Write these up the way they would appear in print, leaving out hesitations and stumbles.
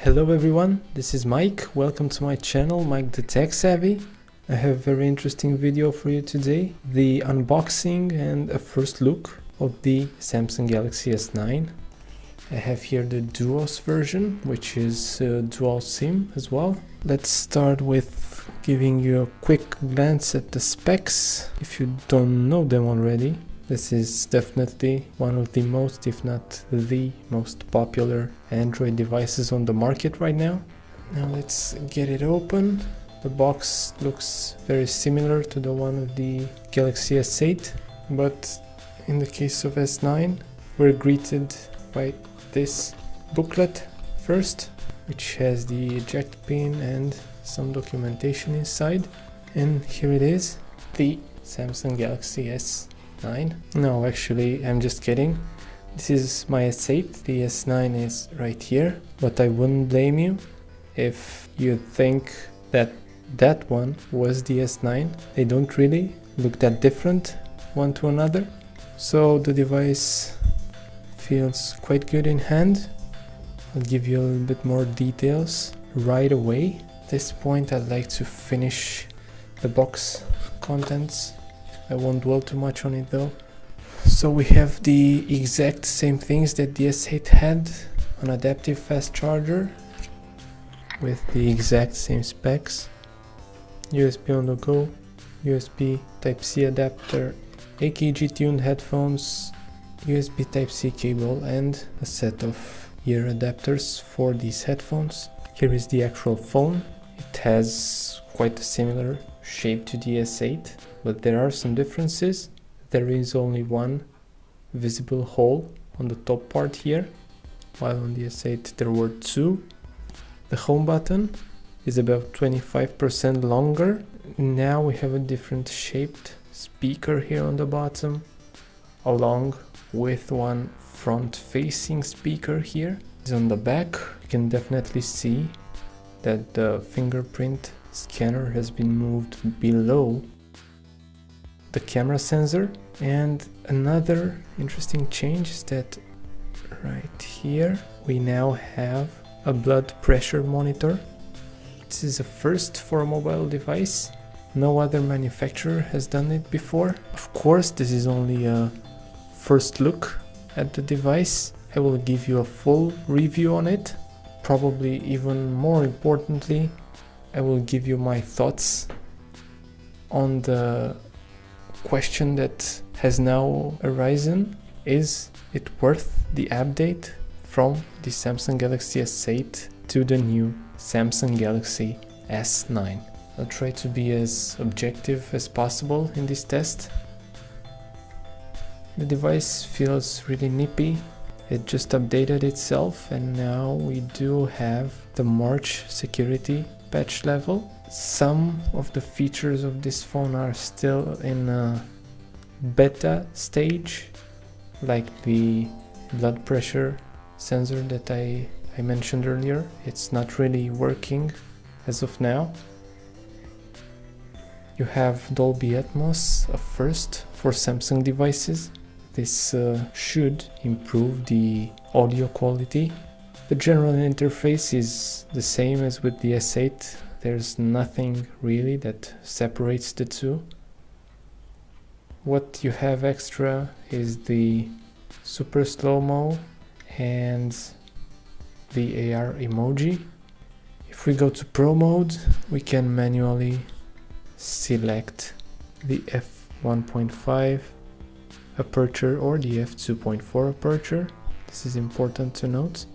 Hello everyone, this is Mike. Welcome to my channel, Mike the Tech Savvy. I have a very interesting video for you today. The unboxing and a first look of the Samsung Galaxy S9. I have here the Duos version, which is dual SIM as well. Let's start with giving you a quick glance at the specs, if you don't know them already. This is definitely one of the most, if not the most popular Android devices on the market right now. Now let's get it open. The box looks very similar to the one of the Galaxy S8, but in the case of S9, we're greeted by this booklet first, which has the eject pin and some documentation inside. And here it is, the Samsung Galaxy S9. No, actually, I'm just kidding. This is my S8, the S9 is right here, but I wouldn't blame you if you think that that one was the S9. They don't really look that different one to another. So the device feels quite good in hand. I'll give you a little bit more details right away. At this point, I'd like to finish the box contents. I won't dwell too much on it though. So we have the exact same things that the S8 had, an adaptive fast charger with the exact same specs, USB on the go, USB Type-C adapter, AKG tuned headphones, USB Type-C cable, and a set of ear adapters for these headphones. Here is the actual phone. It has quite a similar shape to the S8, but there are some differences. There is only one visible hole on the top part here, while on the S8 there were two. The home button is about 25% longer. Now we have a different shaped speaker here on the bottom, along with one front-facing speaker here. On the back, you can definitely see that the fingerprint scanner has been moved below the camera sensor. And another interesting change is that right here we now have a blood pressure monitor. This is a first for a mobile device. No other manufacturer has done it before. Of course, this is only a first look at the device. I will give you a full review on it. Probably even more importantly, I will give you my thoughts on the question that has now arisen. Is it worth the update from the Samsung Galaxy S8 to the new Samsung Galaxy S9? I'll try to be as objective as possible in this test. The device feels really nippy. It just updated itself, and now we do have the March security patch level. Some of the features of this phone are still in a beta stage, like the blood pressure sensor that I mentioned earlier. It's not really working as of now. You have Dolby Atmos, a first for Samsung devices. This should improve the audio quality. The general interface is the same as with the S8. There's nothing really that separates the two. What you have extra is the super slow-mo and the AR emoji. If we go to Pro mode, we can manually select the f1.5 aperture or the f2.4 aperture. This is important to note.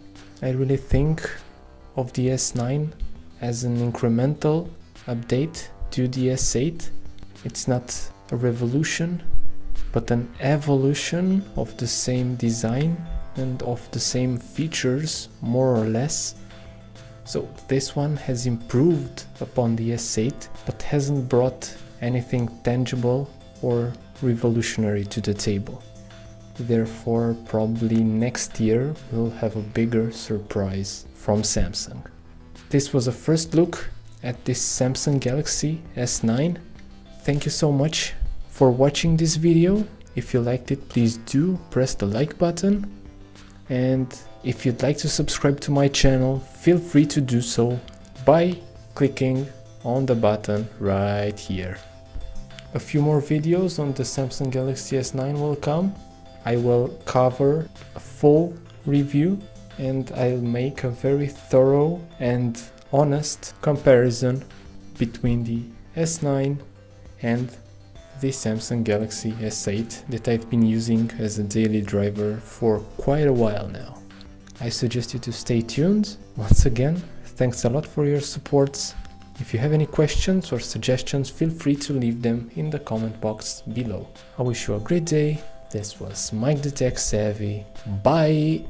I really think of the S9 as an incremental update to the S8. It's not a revolution, but an evolution of the same design and of the same features, more or less. So this one has improved upon the S8, but hasn't brought anything tangible or revolutionary to the table. Therefore, probably next year we'll have a bigger surprise from Samsung. This was a first look at this Samsung Galaxy S9. Thank you so much for watching this video. If you liked it, please do press the like button And if you'd like to subscribe to my channel, feel free to do so by clicking on the button right here. A few more videos on the Samsung Galaxy S9 will come. I will cover a full review and I'll make a very thorough and honest comparison between the S9 and the Samsung Galaxy S8 that I've been using as a daily driver for quite a while now. I suggest you to stay tuned. Once again, thanks a lot for your support. If you have any questions or suggestions, feel free to leave them in the comment box below. I wish you a great day. This was Mike the Tech Savvy. Bye!